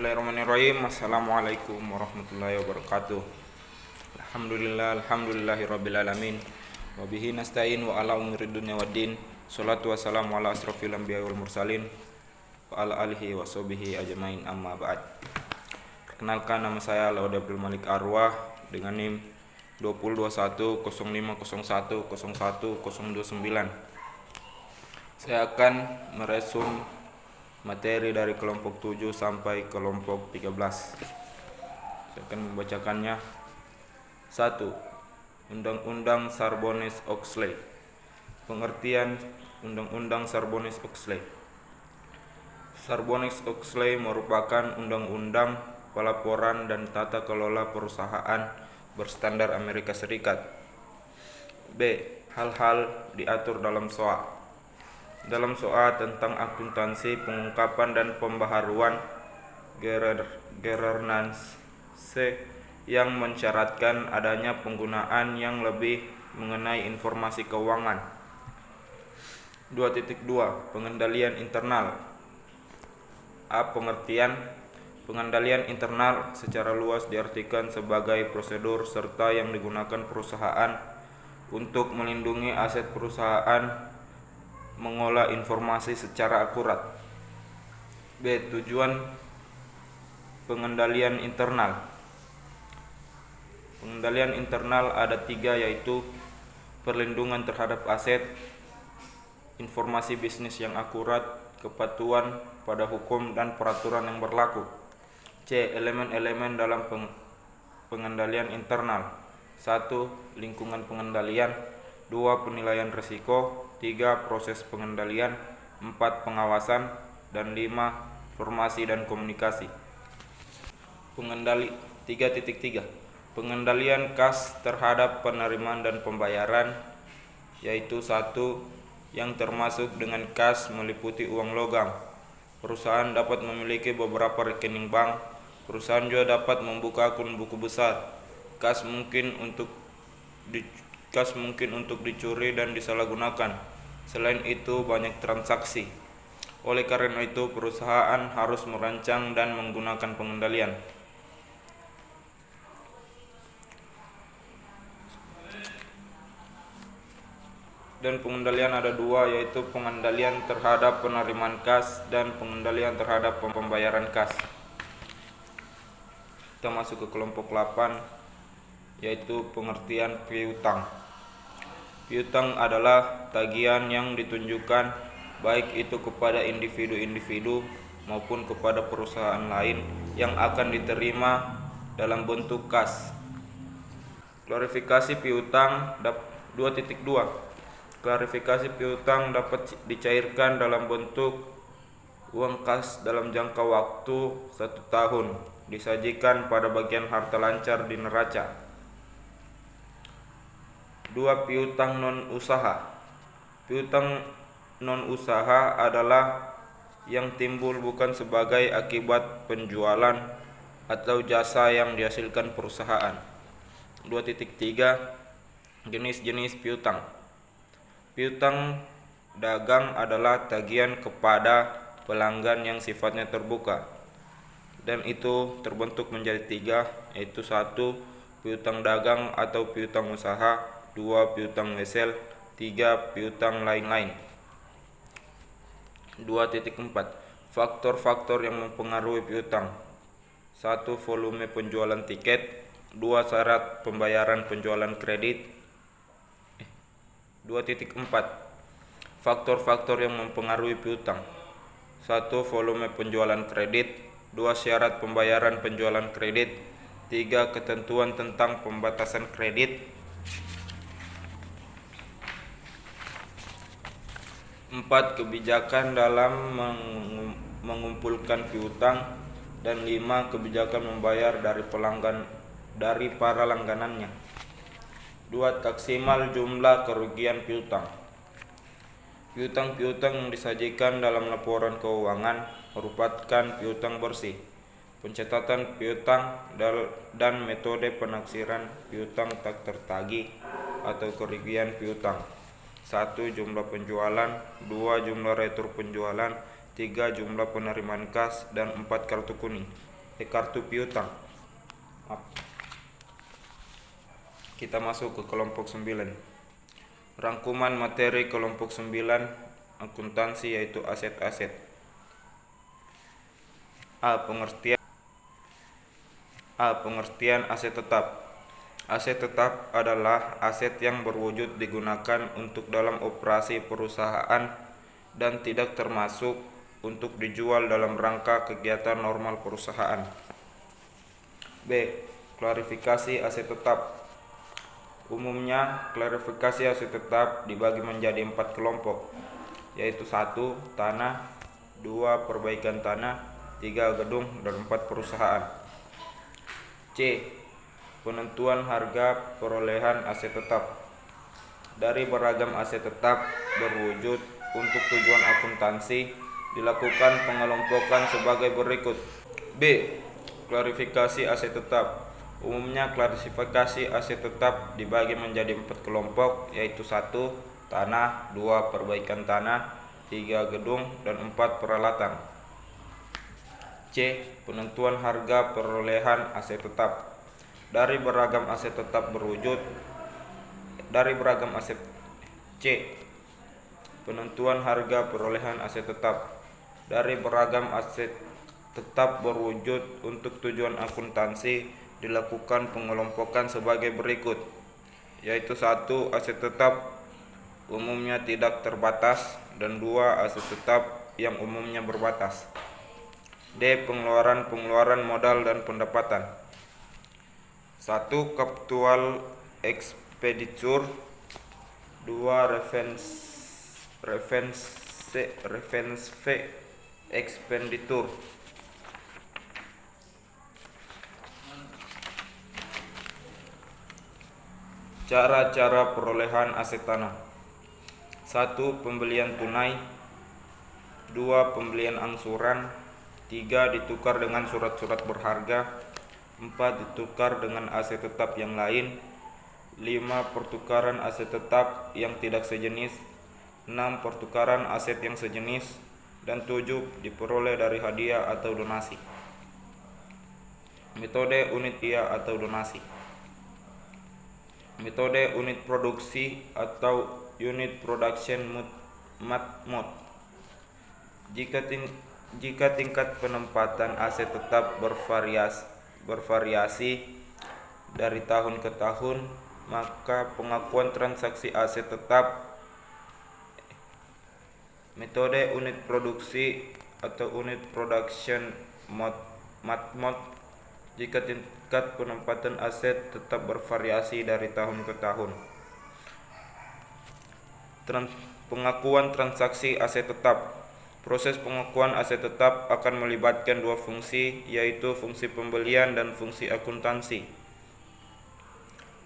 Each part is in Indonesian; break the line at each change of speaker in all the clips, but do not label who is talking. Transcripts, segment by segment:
Bismillahirrahmanirrahim. Assalamualaikum warahmatullahi wabarakatuh. Alhamdulillahirabbil alamin. Wa bihi nasta'in wa ala umuri dunya waddin. Shalatu wassalamu ala asrofil anbiya'i wal mursalin wa ala alihi wa sahbihi ajmain, amma ba'd. Perkenalkan, nama saya Laude Abdul Malik Arwah dengan NIM 202101010129. Saya akan meresum materi dari kelompok 7 sampai kelompok 13. Saya akan membacakannya. 1. Undang-Undang Sarbanes-Oxley. Pengertian Undang-Undang Sarbanes-Oxley. Sarbanes-Oxley merupakan undang-undang pelaporan dan tata kelola perusahaan berstandar Amerika Serikat. B. Hal-hal diatur dalam SOA. Dalam SOA tentang akuntansi, pengungkapan dan pembaharuan governance yang mensyaratkan adanya penggunaan yang lebih mengenai informasi keuangan. 2.2 Pengendalian internal. A. Pengertian. Pengendalian internal secara luas diartikan sebagai prosedur serta yang digunakan perusahaan untuk melindungi aset perusahaan, mengolah informasi secara akurat. B. Tujuan pengendalian internal. Pengendalian internal ada 3, yaitu perlindungan terhadap aset, informasi bisnis yang akurat, kepatuhan pada hukum dan peraturan yang berlaku. C. Elemen-elemen dalam pengendalian internal. 1. Lingkungan pengendalian. 2. Penilaian risiko. 3. Proses pengendalian. 4. Pengawasan. Dan 5. Formasi dan komunikasi. 3.3 Pengendalian kas terhadap penerimaan dan pembayaran, yaitu 1. Yang termasuk dengan kas meliputi uang logam. Perusahaan dapat memiliki beberapa rekening bank. Perusahaan juga dapat membuka akun buku besar. Kas mungkin untuk dicuri dan disalahgunakan. Selain itu, banyak transaksi. Oleh karena itu, perusahaan harus merancang dan menggunakan pengendalian. Dan pengendalian ada 2, yaitu pengendalian terhadap penerimaan kas dan pengendalian terhadap pembayaran kas. Kita masuk ke kelompok 8, yaitu pengertian piutang. Piutang adalah tagihan yang ditunjukkan baik itu kepada individu-individu maupun kepada perusahaan lain yang akan diterima dalam bentuk kas. Klarifikasi piutang. 2.2 Klarifikasi piutang dapat dicairkan dalam bentuk uang kas dalam jangka waktu 1 tahun, disajikan pada bagian harta lancar di neraca. 2. Piutang non-usaha. Piutang non-usaha adalah yang timbul bukan sebagai akibat penjualan atau jasa yang dihasilkan perusahaan. 2.3 Jenis-jenis piutang. Piutang dagang adalah tagihan kepada pelanggan yang sifatnya terbuka, dan itu terbentuk menjadi 3, yaitu 1. Piutang dagang atau piutang usaha. 2. Piutang wesel. 3. Piutang lain-lain. 2.4 Faktor-faktor yang mempengaruhi piutang. 1. Volume penjualan tiket. 2. Syarat pembayaran penjualan kredit. 2.4 Faktor-faktor yang mempengaruhi piutang. 1. Volume penjualan kredit. 2. Syarat pembayaran penjualan kredit. 3. Ketentuan tentang pembatasan kredit. 4. Kebijakan dalam mengumpulkan piutang. Dan 5. Kebijakan membayar dari para langganannya. 2. Taksimal jumlah kerugian piutang. Piutang-piutang yang disajikan dalam laporan keuangan merupakan piutang bersih. Pencatatan piutang dan metode penaksiran piutang tak tertagih atau kerugian piutang. 1. Jumlah penjualan. 2. Jumlah retur penjualan. 3. Jumlah penerimaan kas. Dan 4. Kartu kuning. kartu piutang. Kita masuk ke kelompok 9. Rangkuman materi kelompok 9 akuntansi yaitu aset-aset. Pengertian aset tetap. Aset tetap adalah aset yang berwujud digunakan untuk dalam operasi perusahaan dan tidak termasuk untuk dijual dalam rangka kegiatan normal perusahaan. B. Klarifikasi aset tetap. Umumnya, klarifikasi aset tetap dibagi menjadi 4 kelompok, yaitu 1. Tanah, 2. Perbaikan tanah, 3. Gedung, dan 4. Perusahaan. C. Penentuan harga perolehan aset tetap. Dari beragam aset tetap berwujud untuk tujuan akuntansi, dilakukan pengelompokan sebagai berikut. B. Klarifikasi aset tetap. Umumnya klasifikasi aset tetap dibagi menjadi 4 kelompok, yaitu 1. Tanah, 2. Perbaikan tanah, 3. Gedung, dan 4. Peralatan. C. Penentuan harga perolehan aset tetap. Dari beragam aset tetap berwujud C. Penentuan harga perolehan aset tetap. Dari beragam aset tetap berwujud untuk tujuan akuntansi, dilakukan pengelompokan sebagai berikut, yaitu 1. Aset tetap umumnya tidak terbatas, dan 2. Aset tetap yang umumnya berbatas. D. Pengeluaran modal dan pendapatan. 1. Capital expenditure, 2. Revenue expenditure. Cara-cara perolehan aset tanah. 1. Pembelian tunai, 2. Pembelian angsuran, 3. Ditukar dengan surat-surat berharga, 4. Ditukar dengan aset tetap yang lain, 5. Pertukaran aset tetap yang tidak sejenis, 6. Pertukaran aset yang sejenis, dan 7. Diperoleh dari hadiah atau donasi. Metode unit iya atau donasi. Metode unit produksi atau unit production mode. Jika tingkat penempatan aset tetap bervariasi dari tahun ke tahun, maka pengakuan transaksi aset tetap. Metode unit produksi atau unit production mode. Jika tingkat penempatan aset tetap bervariasi dari tahun ke tahun. Pengakuan transaksi aset tetap. Proses pengakuan aset tetap akan melibatkan 2 fungsi, yaitu fungsi pembelian dan fungsi akuntansi.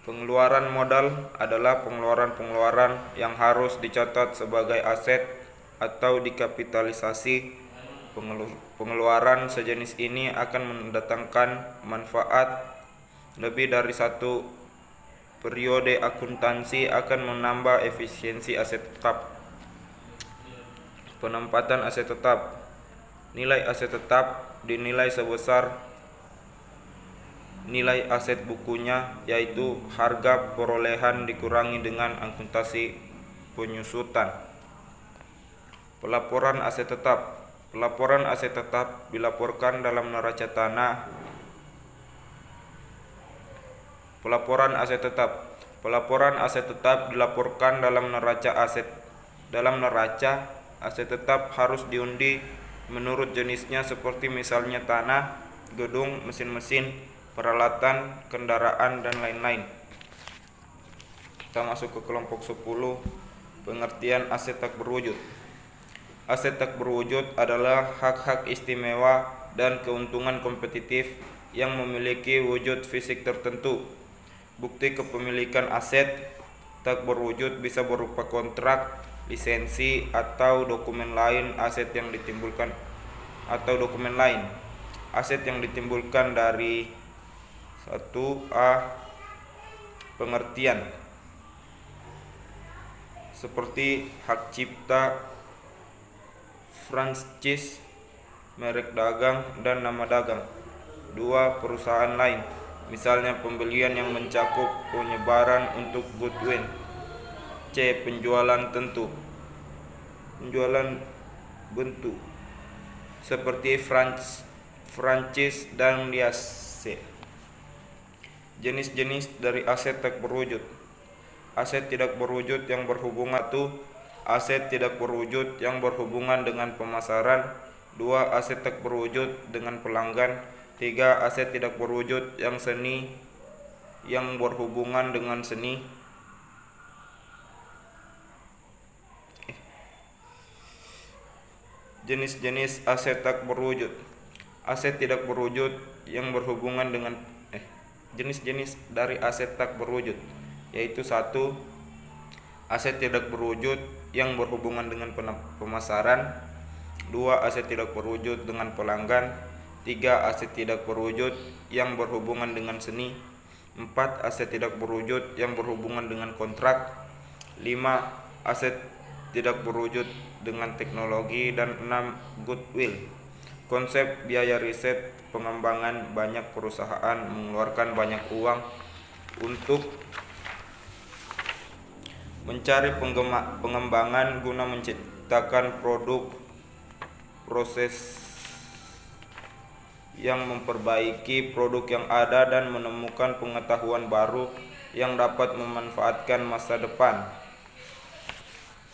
Pengeluaran modal adalah pengeluaran yang harus dicatat sebagai aset atau dikapitalisasi. Pengeluaran sejenis ini akan mendatangkan manfaat lebih dari 1 periode akuntansi, akan menambah efisiensi aset tetap. Penempatan aset tetap. Nilai aset tetap dinilai sebesar nilai aset bukunya, yaitu harga perolehan dikurangi dengan akuntansi penyusutan. Pelaporan aset tetap. Pelaporan aset tetap dilaporkan dalam neraca tanah. Pelaporan aset tetap. Pelaporan aset tetap dilaporkan dalam neraca aset. Dalam neraca, aset tetap harus diundi menurut jenisnya, seperti misalnya tanah, gedung, mesin-mesin, peralatan, kendaraan, dan lain-lain. Kita masuk ke kelompok 10. Pengertian aset tak berwujud. Aset tak berwujud adalah hak-hak istimewa dan keuntungan kompetitif yang memiliki wujud fisik tertentu. Bukti kepemilikan aset tak berwujud bisa berupa kontrak, lisensi, atau dokumen lain. Aset yang ditimbulkan dari 1A pengertian seperti hak cipta, franchise, merek dagang, dan nama dagang. 2. Perusahaan lain, misalnya pembelian yang mencakup penyebaran untuk goodwill. C. Penjualan bentuk seperti franchise dan liase. Jenis-jenis dari aset tak berwujud. Aset tidak berwujud yang berhubungan aset tidak berwujud yang berhubungan dengan pemasaran. 2. Aset tak berwujud dengan pelanggan. 3. Aset tidak berwujud yang berhubungan dengan seni. Jenis-jenis aset tak berwujud. Aset tidak berwujud yang berhubungan dengan jenis-jenis dari aset tak berwujud yaitu 1. Aset tidak berwujud yang berhubungan dengan pemasaran. 2. Aset tidak berwujud dengan pelanggan. 3. Aset tidak berwujud yang berhubungan dengan seni. 4. Aset tidak berwujud yang berhubungan dengan kontrak. 5. Aset tidak berwujud dengan teknologi. Dan 6. Goodwill. Konsep biaya riset pengembangan. Banyak perusahaan mengeluarkan banyak uang untuk mencari pengembangan guna menciptakan produk, proses yang memperbaiki produk yang ada dan menemukan pengetahuan baru yang dapat memanfaatkan masa depan.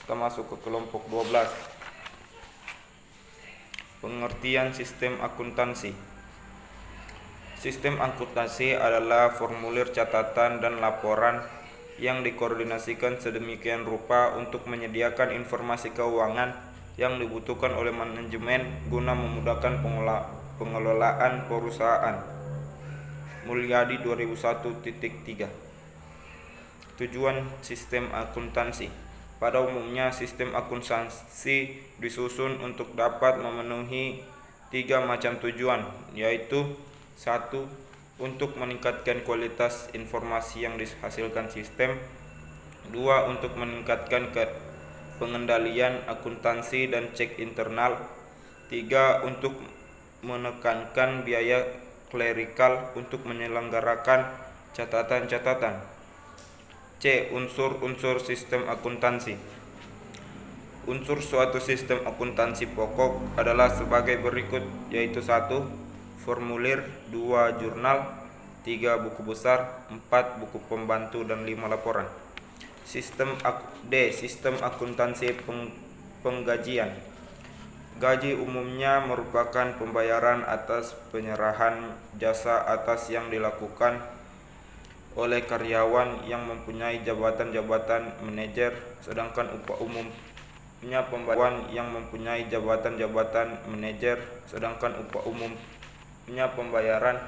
Kita masuk ke kelompok 12. Pengertian sistem akuntansi. Sistem akuntansi adalah formulir catatan dan laporan yang dikoordinasikan sedemikian rupa untuk menyediakan informasi keuangan yang dibutuhkan oleh manajemen guna memudahkan pengelolaan perusahaan. Mulyadi 2001.3. Tujuan sistem akuntansi. Pada umumnya sistem akuntansi disusun untuk dapat memenuhi 3 macam tujuan, yaitu 1. Untuk meningkatkan kualitas informasi yang dihasilkan sistem. 2. Untuk meningkatkan pengendalian akuntansi dan cek internal. 3. Untuk menekankan biaya klerikal untuk menyelenggarakan catatan-catatan. C. Unsur-unsur sistem akuntansi. Unsur suatu sistem akuntansi pokok adalah sebagai berikut, yaitu 1. Formulir. 2. Jurnal. 3. Buku besar. 4. Buku pembantu dan 5. Laporan. Sistem akuntansi penggajian. Gaji umumnya merupakan pembayaran atas penyerahan jasa atas yang dilakukan oleh karyawan yang mempunyai jabatan-jabatan manajer, sedangkan upah umumnya pembayaran yang mempunyai jabatan-jabatan manajer, sedangkan upah umumnya pembayaran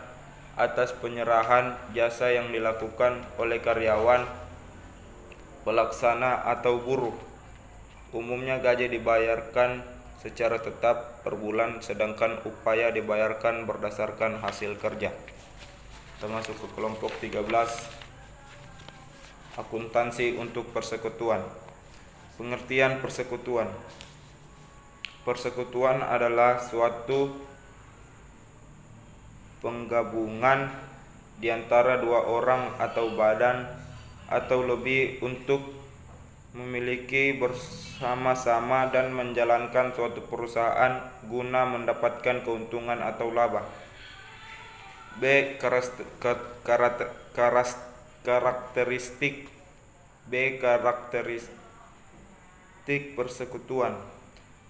atas penyerahan jasa yang dilakukan oleh karyawan, pelaksana atau buruh. Umumnya gaji dibayarkan secara tetap per bulan, sedangkan upaya dibayarkan berdasarkan hasil kerja. Kita masuk ke kelompok 13. Akuntansi untuk persekutuan. Pengertian persekutuan. Persekutuan adalah suatu penggabungan di antara 2 orang atau badan atau lebih untuk memiliki bersama-sama dan menjalankan suatu perusahaan guna mendapatkan keuntungan atau laba. B. Karakteristik persekutuan.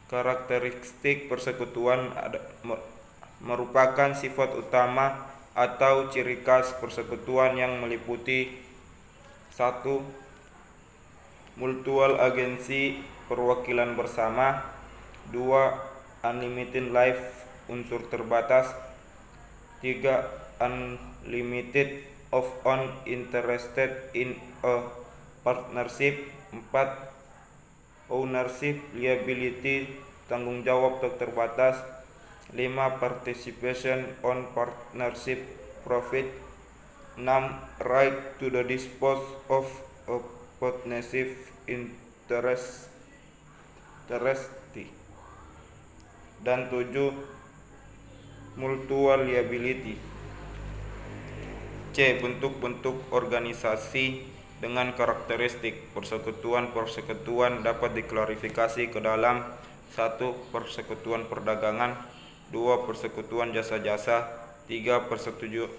Karakteristik persekutuan merupakan sifat utama atau ciri khas persekutuan yang meliputi 1. Mutual agensi perwakilan bersama. 2. Unlimited life unsur terbatas. 3. Unlimited of on interested in a partnership. 4. Ownership liability tanggung jawab tak terbatas. 5. Participation on partnership profit. 6. Right to the dispose of a partnership interest. Dan 7. mutual liability. C. Bentuk-bentuk organisasi dengan karakteristik. Persekutuan dapat diklarifikasi ke dalam 1. Persekutuan perdagangan, 2. Persekutuan jasa-jasa, 3.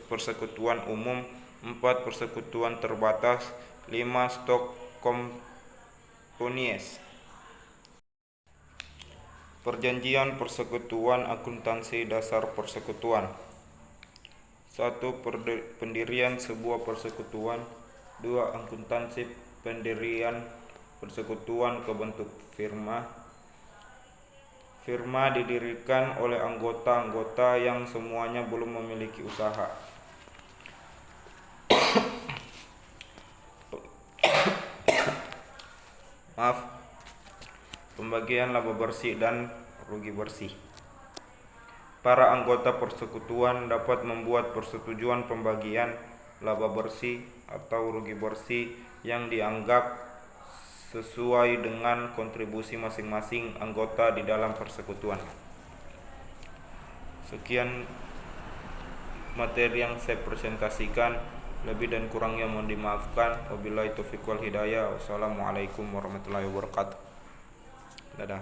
Persekutuan umum, 4. Persekutuan terbatas, 5. Stock companies. Perjanjian persekutuan akuntansi dasar persekutuan. 1. Pendirian sebuah persekutuan, 2. Akuntansi pendirian persekutuan ke bentuk firma. Firma didirikan oleh anggota-anggota yang semuanya belum memiliki usaha. Pembagian laba bersih dan rugi bersih. Para anggota persekutuan dapat membuat persetujuan pembagian laba bersih atau rugi bersih yang dianggap sesuai dengan kontribusi masing-masing anggota di dalam persekutuan. Sekian materi yang saya presentasikan, lebih dan kurangnya mohon dimaafkan. Wabillahi taufiq wal hidayah. Wassalamualaikum warahmatullahi wabarakatuh. Dadah.